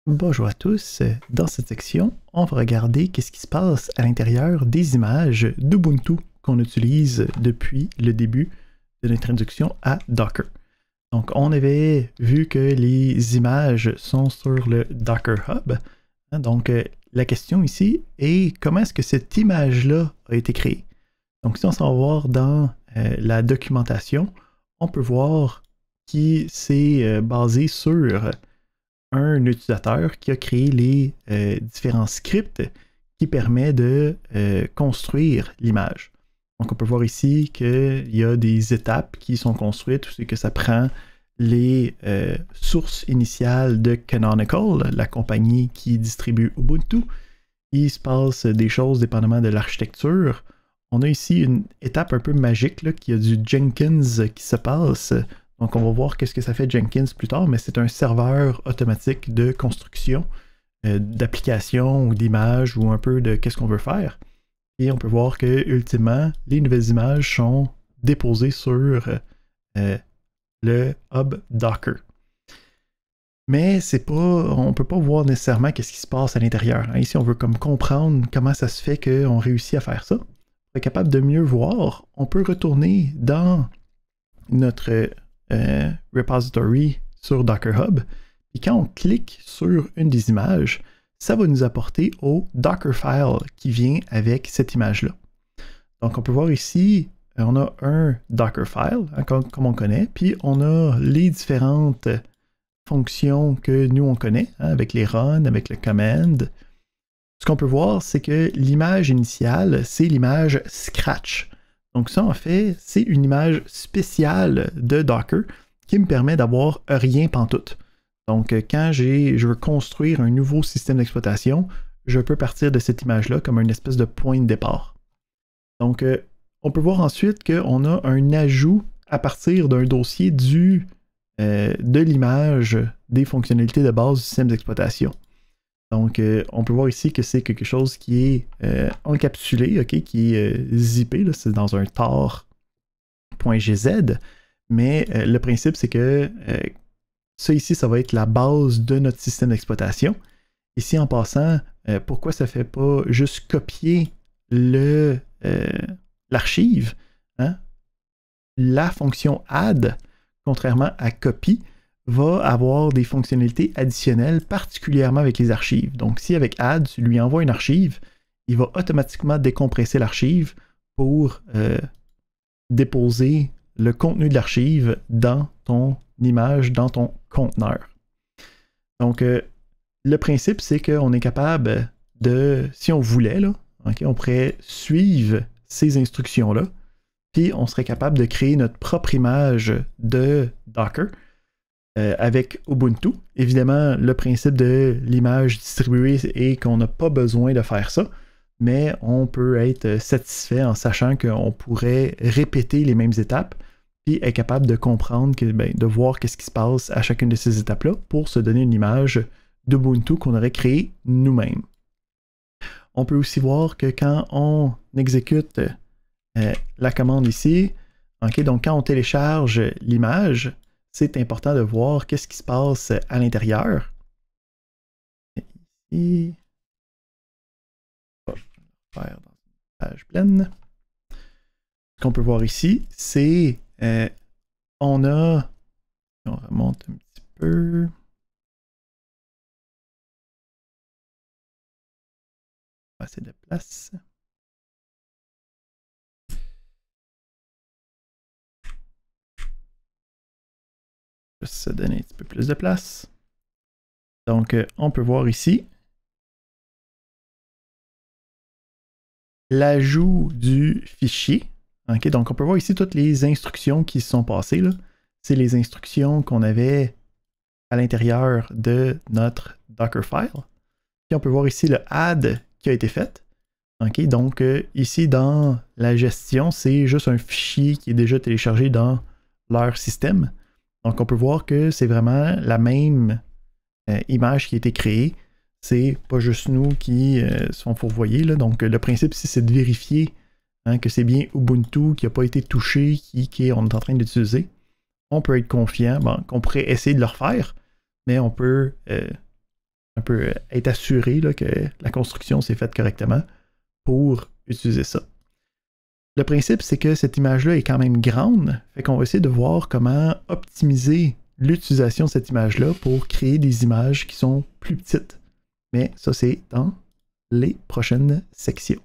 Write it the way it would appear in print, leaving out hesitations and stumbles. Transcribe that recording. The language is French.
Bonjour à tous, dans cette section, on va regarder qu'est-ce qui se passe à l'intérieur des images d'Ubuntu qu'on utilise depuis le début de l'introduction à Docker. Donc on avait vu que les images sont sur le Docker Hub. Donc la question ici est comment est-ce que cette image-là a été créée? Donc si on s'en va voir dans la documentation, on peut voir qui s'est basé sur un utilisateur qui a créé les différents scripts qui permettent de construire l'image. Donc on peut voir ici qu'il y a des étapes qui sont construites, c'est que ça prend les sources initiales de Canonical, la compagnie qui distribue Ubuntu. Il se passe des choses dépendamment de l'architecture. On a ici une étape un peu magique, là, qui a du Jenkins qui se passe. Donc on va voir qu'est-ce que ça fait Jenkins plus tard, mais c'est un serveur automatique de construction d'applications ou d'images ou un peu de qu'est-ce qu'on veut faire. Et on peut voir que ultimement, les nouvelles images sont déposées sur le hub Docker. Mais c'est pas, on peut pas voir nécessairement qu'est-ce qui se passe à l'intérieur. Ici, on veut comme comprendre comment ça se fait qu'on réussit à faire ça. Pour être capable de mieux voir, on peut retourner dans notre repository sur Docker Hub. Et quand on clique sur une des images, ça va nous apporter au Dockerfile qui vient avec cette image-là. Donc on peut voir ici, on a un Dockerfile, hein, comme on connaît, puis on a les différentes fonctions que nous on connaît, hein, avec les run, avec le command. Ce qu'on peut voir, c'est que l'image initiale, c'est l'image Scratch. Donc ça, en fait, c'est une image spéciale de Docker qui me permet d'avoir rien pantoute. Donc quand je veux construire un nouveau système d'exploitation, je peux partir de cette image-là comme une espèce de point de départ. Donc on peut voir ensuite qu'on a un ajout à partir d'un dossier de l'image des fonctionnalités de base du système d'exploitation. Donc, on peut voir ici que c'est quelque chose qui est encapsulé, okay, qui est zippé, c'est dans un tar.gz, mais le principe, c'est que ça ici, ça va être la base de notre système d'exploitation. Ici, en passant, pourquoi ça ne fait pas juste copier l'archive, hein? La fonction add, contrairement à copy, va avoir des fonctionnalités additionnelles, particulièrement avec les archives. Donc, si avec add, tu lui envoies une archive, il va automatiquement décompresser l'archive pour déposer le contenu de l'archive dans ton image, dans ton conteneur. Donc, le principe, c'est qu'on est capable de, si on voulait, là, okay, on pourrait suivre ces instructions-là, puis on serait capable de créer notre propre image de Docker avec Ubuntu. Évidemment, le principe de l'image distribuée est qu'on n'a pas besoin de faire ça, mais on peut être satisfait en sachant qu'on pourrait répéter les mêmes étapes puis être capable de comprendre, de voir qu'est-ce qui se passe à chacune de ces étapes-là pour se donner une image d'Ubuntu qu'on aurait créée nous-mêmes. On peut aussi voir que quand on exécute la commande ici, okay, donc quand on télécharge l'image, c'est important de voir qu'est-ce qui se passe à l'intérieur. Ici, on va faire dans une page pleine. Ce qu'on peut voir ici, c'est on remonte un petit peu. Pas assez de place. Juste se donner un petit peu plus de place. Donc, on peut voir ici l'ajout du fichier. Okay, donc, on peut voir ici toutes les instructions qui se sont passées. C'est les instructions qu'on avait à l'intérieur de notre Dockerfile. Puis, on peut voir ici le add qui a été fait. Okay, donc, ici, dans la gestion, c'est juste un fichier qui est déjà téléchargé dans leur système. Donc, on peut voir que c'est vraiment la même image qui a été créée. C'est pas juste nous qui sont fourvoyés. Là. Donc, le principe ici, c'est de vérifier que c'est bien Ubuntu qui n'a pas été touché, on est en train d'utiliser. On peut être confiant qu'on pourrait essayer de le refaire, mais on peut un peu être assuré là, que la construction s'est faite correctement pour utiliser ça. Le principe, c'est que cette image-là est quand même grande, fait qu'on va essayer de voir comment optimiser l'utilisation de cette image-là pour créer des images qui sont plus petites. Mais ça, c'est dans les prochaines sections.